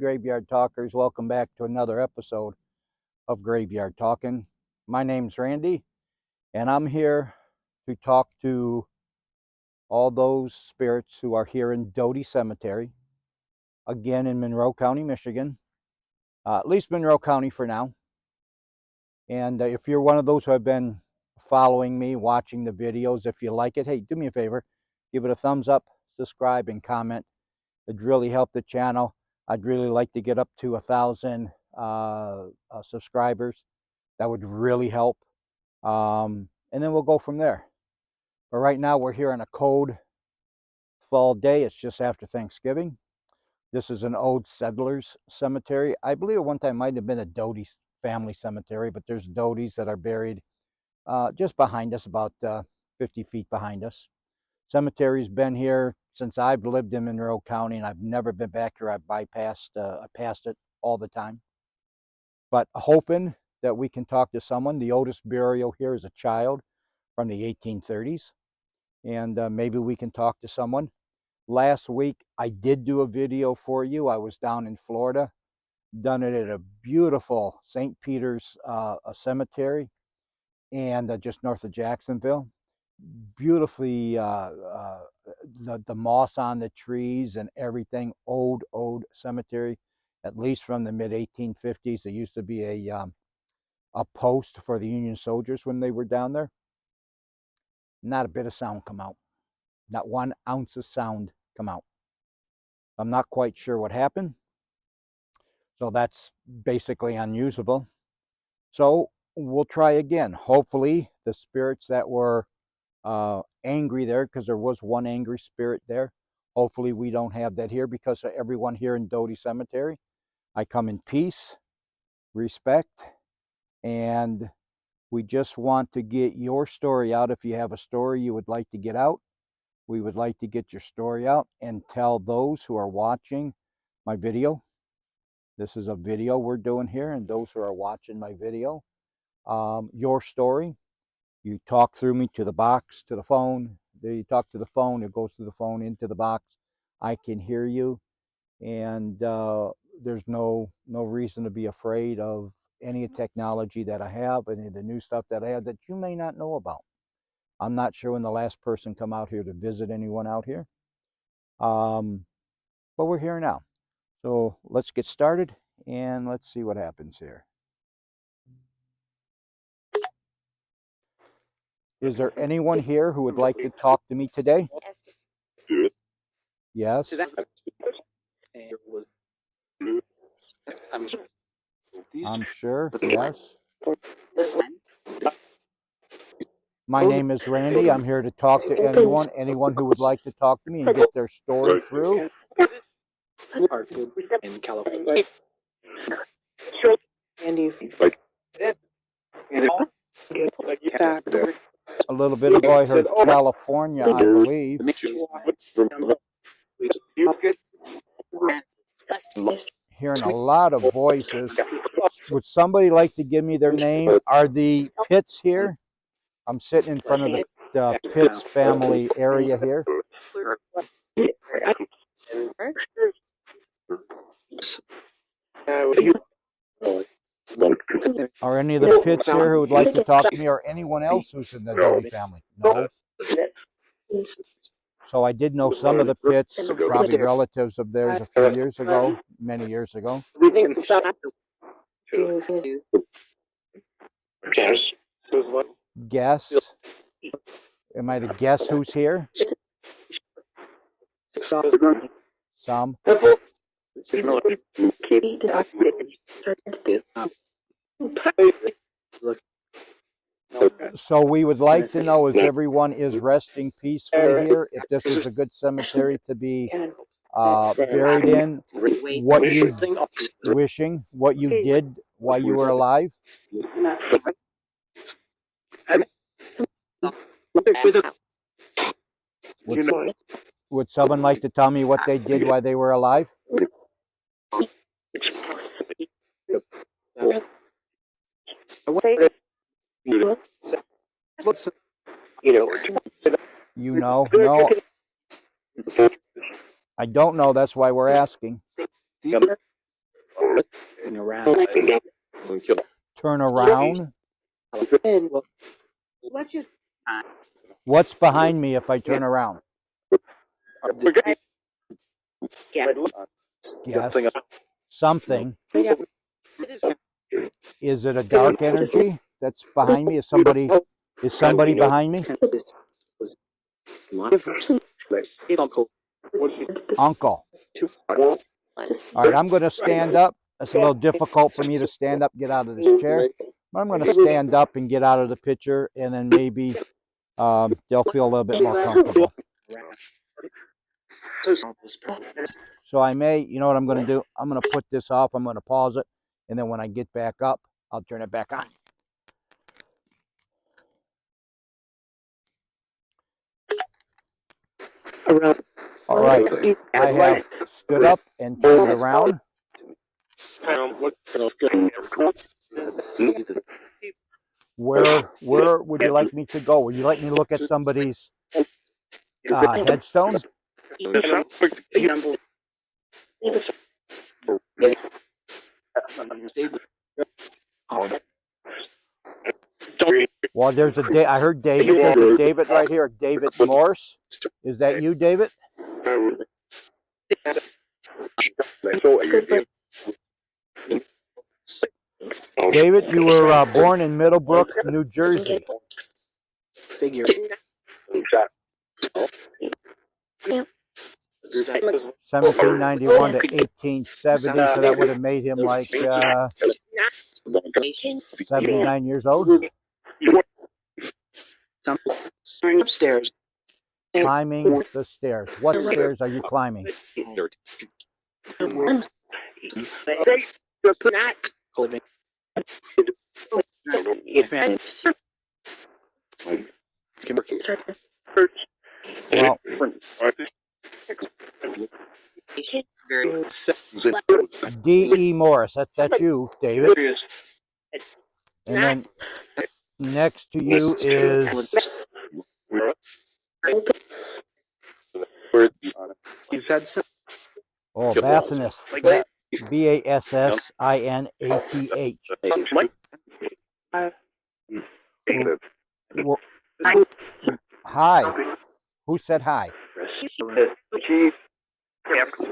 Graveyard Talkers? Welcome back to another episode of Graveyard Talking. My name's Randy, and I'm here to talk to all those spirits who are here in Doty Cemetery, again in Monroe County, Michigan, at least Monroe County for now. And if you're one of those who have been following me, watching the videos, if you like it, hey, do me a favor, give it a thumbs up, subscribe, and comment. It'd really help the channel. I'd really like to get up to 1,000 subscribers. That would really help. And then we'll go from there. But right now we're here on a cold fall day. It's just after Thanksgiving. This is an old settlers cemetery. I believe at one time might have been a Doty family cemetery, but there's Dotys that are buried just behind us, about 50 feet behind us. Cemetery's been here since I've lived in Monroe County, and I've never been back here. I've I passed it all the time. But hoping that we can talk to someone. The oldest burial here is a child from the 1830s, and maybe we can talk to someone. Last week, I did do a video for you. I was down in Florida, done it at a beautiful St. Peter's cemetery, and just north of Jacksonville. Beautifully, the moss on the trees and everything. Old cemetery, at least from the mid 1850s. There used to be a post for the Union soldiers when they were down there. Not a bit of sound come out. Not 1 ounce of sound come out. I'm not quite sure what happened. So that's basically unusable. So we'll try again. Hopefully the spirits that were angry there, because there was one angry spirit there. Hopefully we don't have that here, because of everyone here in Doty Cemetery. I come in peace, respect, and we just want to get your story out. If you have a story you would like to get out, we would like to get your story out and tell those who are watching my video. This is a video we're doing here, and those who are watching my video, your story. You talk through me to the box, to the phone. There you talk to the phone. It goes through the phone into the box. I can hear you, and there's no reason to be afraid of any technology that I have, any of the new stuff that I have that you may not know about. I'm not sure when the last person come out here to visit anyone out here, but we're here now. So let's get started, and let's see what happens here. Is there anyone here who would like to talk to me today? Yes. I'm sure. Yes. My name is Randy. I'm here to talk to anyone who would like to talk to me and get their story through. In California. A little bit ago, I heard California, I believe. Hearing a lot of voices. Would somebody like to give me their name? Are the Pitts here? I'm sitting in front of the Pitts family area here. Are any of the Pitts here who would like to talk to me, or anyone else who's in the Doty family? No. So I did know some of the Pitts, probably relatives of theirs a few years ago, many years ago. Guess? Am I to guess who's here? Some. So we would like to know if everyone is resting peacefully here, if this was a good cemetery to be buried in, what you wishing, what you did while you were alive. Would someone like to tell me what they did while they were alive? You know? No. I don't know. That's why we're asking. Turn around? What's behind me if I turn around? Yes. Something. Is it a dark energy that's behind me? Is somebody behind me? Uncle. All right, I'm going to stand up. It's a little difficult for me to stand up, get out of this chair. But I'm going to stand up and get out of the picture, and then maybe they'll feel a little bit more comfortable. So I may, you know what I'm going to do? I'm going to put this off. I'm going to pause it. And then when I get back up, I'll turn it back on. All right. I have stood up and turned around. Where would you like me to go? Would you like me to look at somebody's headstone? Well, there's I heard David. There's a David right here, David Morse. Is that you, David? David, you were born in Middlebrook, New Jersey. 1791 to 1870, so that would have made him like 79 years old. Climbing the stairs. What stairs are you climbing? Well, D.E. Morris, that's you, David. And then next to you is Bassinus. BassinAth. Hi. Who said hi?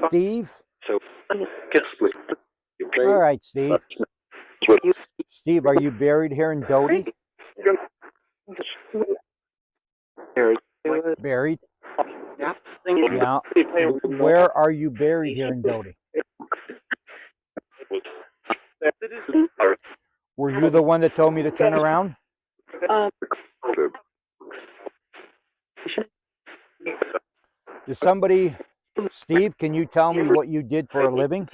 Steve? All right, Steve. Steve, are you buried here in Doty? Buried? Yeah. Where are you buried here in Doty? Were you the one that told me to turn around? Is somebody, Steve, can you tell me what you did for a living?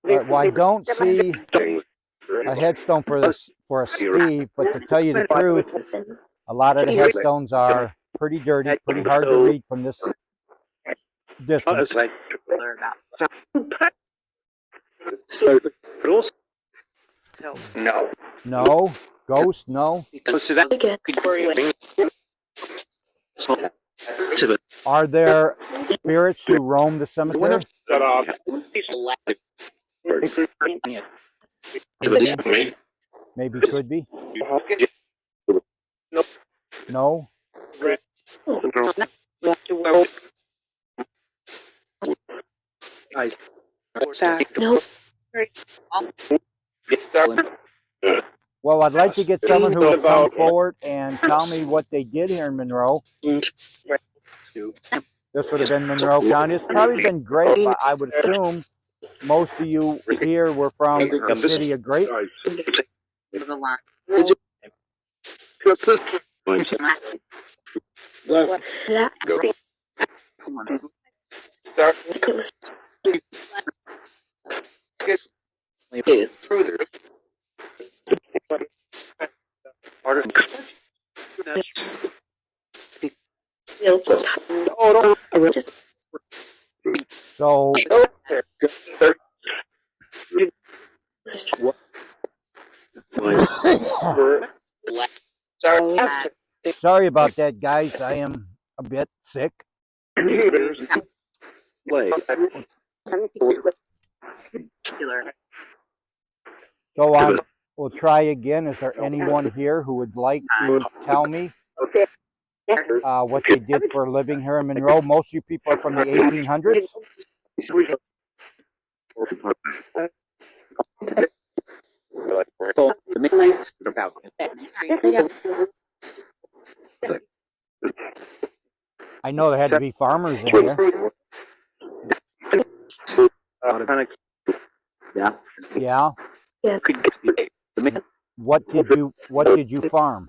Well, I don't see a headstone for a Steve, but to tell you the truth, a lot of the headstones are pretty dirty, pretty hard to read from this distance. No. Ghost? No. Are there spirits who roam the cemetery? Maybe could be. No. Well, I'd like to get someone who would come forward and tell me what they did here in Monroe. This would have been Monroe County. It's probably been great, but I would assume most of you here were from the city of Grape. So Sorry about that, guys. I am a bit sick. So we'll try again. Is there anyone here who would like to tell me what they did for a living here in Monroe? Most of you people are from the 1800s. I know there had to be farmers in here. Yeah. What did you farm?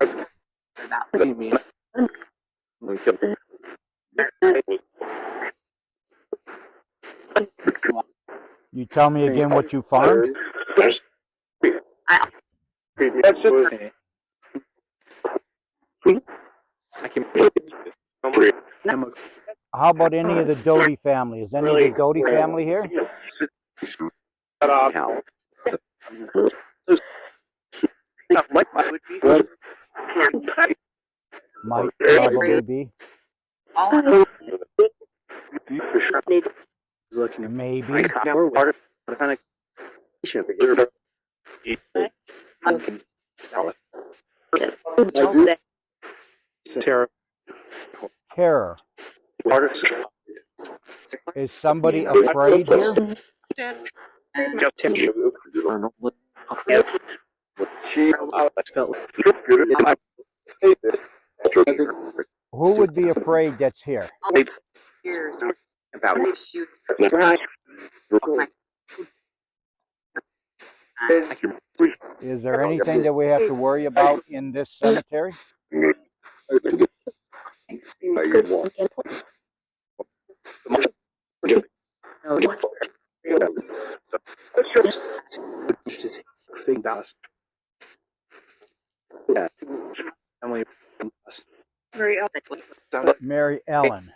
You tell me again what you farmed? How about any of the Doty family? Is any of the Doty family here? Might probably be. Maybe. Terror. Is somebody afraid here? Who would be afraid that's here? Is there anything that we have to worry about in this cemetery? Mary Ellen.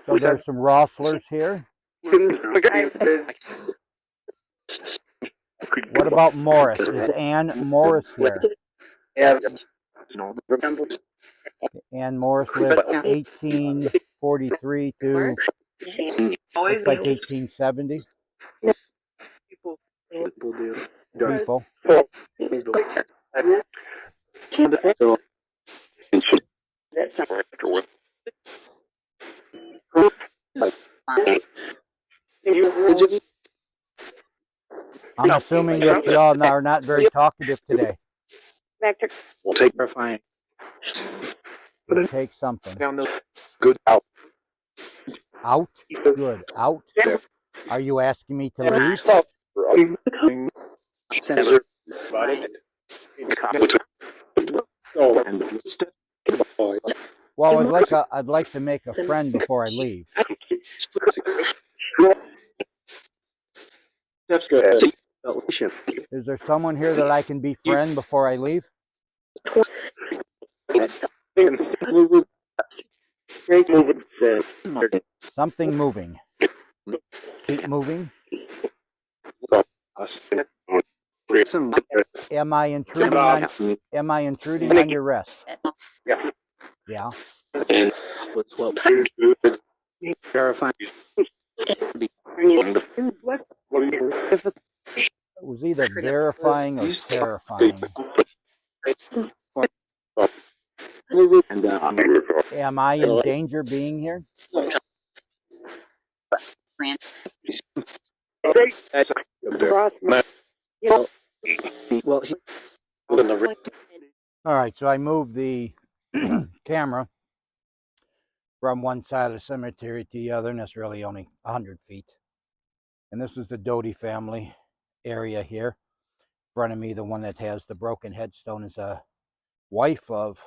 So there's some Rosslers here. What about Morris? Is Ann Morris here? Ann Morris lived 1843 to looks like 1870. People. I'm assuming that you all are not very talkative today. We'll take something. Out? Good. Out? Are you asking me to leave? Well, I'd like to make a friend before I leave. Is there someone here that I can befriend before I leave? Something moving. Keep moving. Am I intruding on your rest? Yeah. It was either verifying or terrifying. Am I in danger being here? All right, so I moved the camera from one side of the cemetery to the other, and it's really only 100 feet. And this is the Doty family area here. In front of me, the one that has the broken headstone is a wife of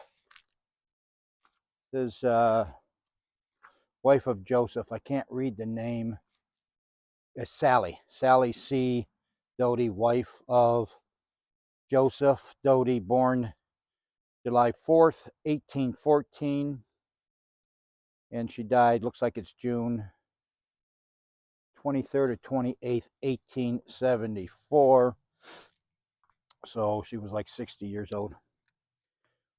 wife of Joseph. I can't read the name. It's Sally C. Doty, wife of Joseph Doty, born July 4th, 1814. And she died, looks like it's June 23rd of 28th, 1874. So she was like 60 years old.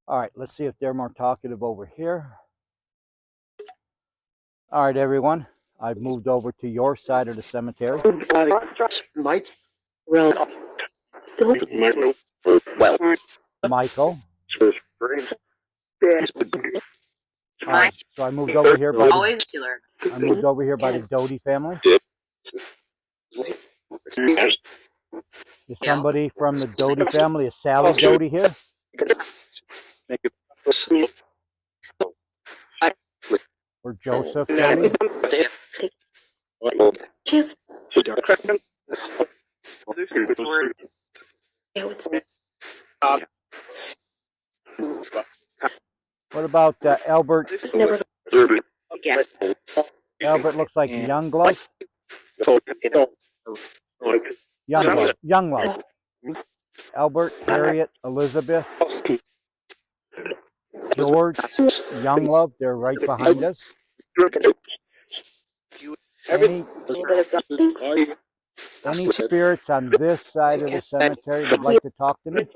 All right, let's see if they're more talkative over here. All right, everyone. I've moved over to your side of the cemetery. Michael. All right, so I moved over here by the Doty family. Is somebody from the Doty family? Is Sally Doty here? Or Joseph Doty? What about Albert? Albert looks like Younglove. Younglove. Albert, Harriet, Elizabeth, George, Younglove. They're right behind us. Any spirits on this side of the cemetery would like to talk to me?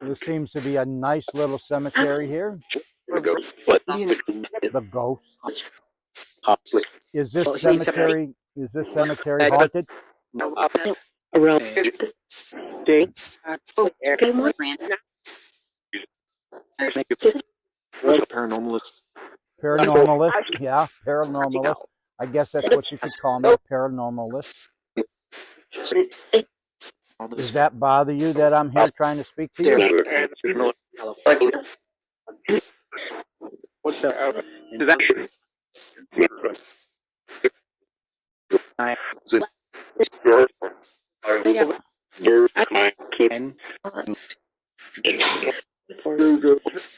This seems to be a nice little cemetery here. The ghost. Is this cemetery haunted? Paranormalist, yeah, paranormalist. I guess that's what you could call me, a paranormalist. Does that bother you that I'm here trying to speak to you?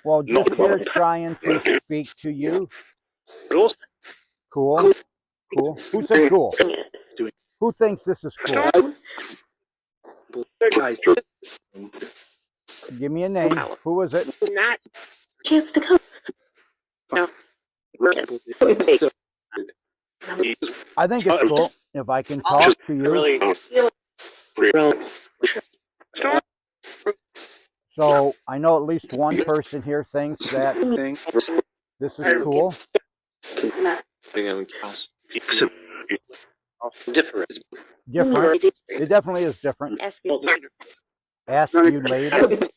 Well, just here trying to speak to you. Cool. Cool. Who said cool? Who thinks this is cool? Give me a name. Who is it? I think it's cool if I can talk to you. So I know at least one person here thinks that this is cool. Different. It definitely is different. Ask you later.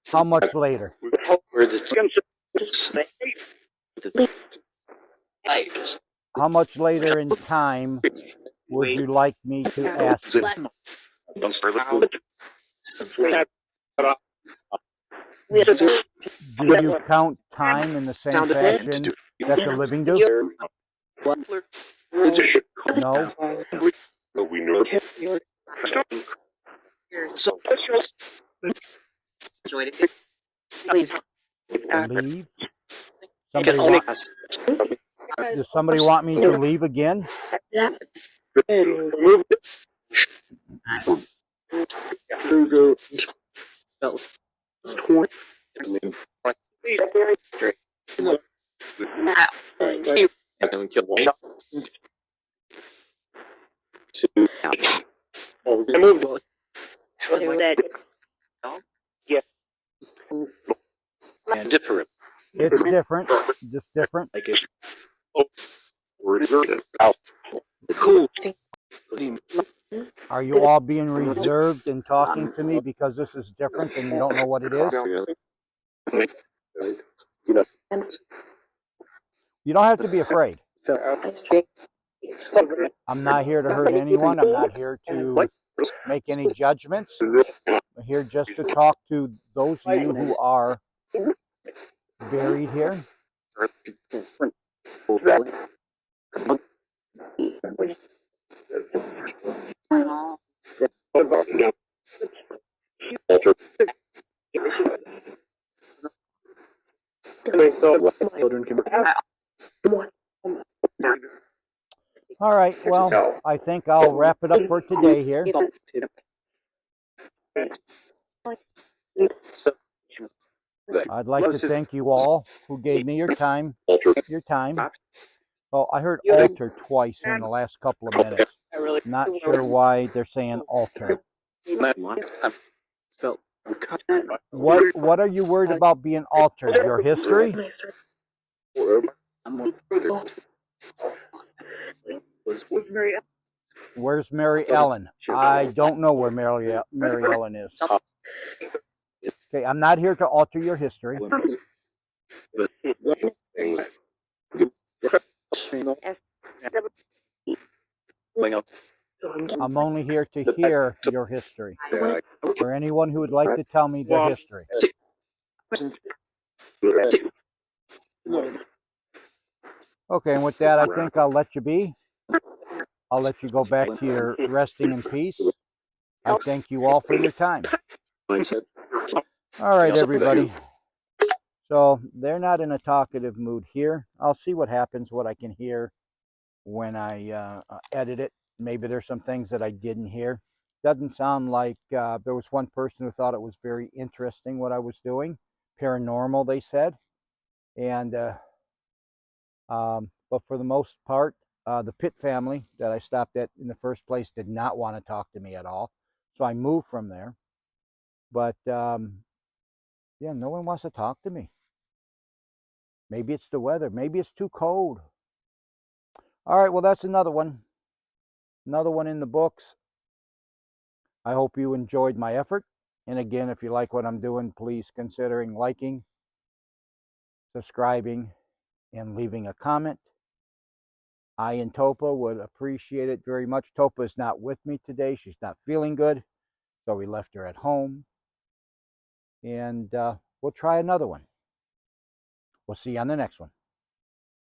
How much later? How much later in time would you like me to ask you? Do you count time in the same fashion that the living do? No. Leave? Does somebody want me to leave again? It's different. Just different. Are you all being reserved in talking to me because this is different and you don't know what it is? You don't have to be afraid. I'm not here to hurt anyone. I'm not here to make any judgments. I'm here just to talk to those of you who are buried here. All right, well, I think I'll wrap it up for today here. I'd like to thank you all who gave me your time. Oh, I heard altar twice in the last couple of minutes. Not sure why they're saying altar. What are you worried about being altered? Your history? Where's Mary Ellen? I don't know where Mary Ellen is. Okay, I'm not here to alter your history. I'm only here to hear your history, or anyone who would like to tell me their history. Okay, and with that, I think I'll let you be. I'll let you go back to your resting in peace. I thank you all for your time. All right, everybody. So they're not in a talkative mood here. I'll see what happens, what I can hear when I edit it. Maybe there's some things that I didn't hear. Doesn't sound like there was one person who thought it was very interesting what I was doing. Paranormal, they said. And but for the most part, the Pitt family that I stopped at in the first place did not want to talk to me at all. So I moved from there. But yeah, no one wants to talk to me. Maybe it's the weather. Maybe it's too cold. All right, well, that's another one. Another one in the books. I hope you enjoyed my effort. And again, if you like what I'm doing, please consider liking, subscribing, and leaving a comment. I and Topa would appreciate it very much. Topa is not with me today. She's not feeling good. So we left her at home. And we'll try another one. We'll see you on the next one.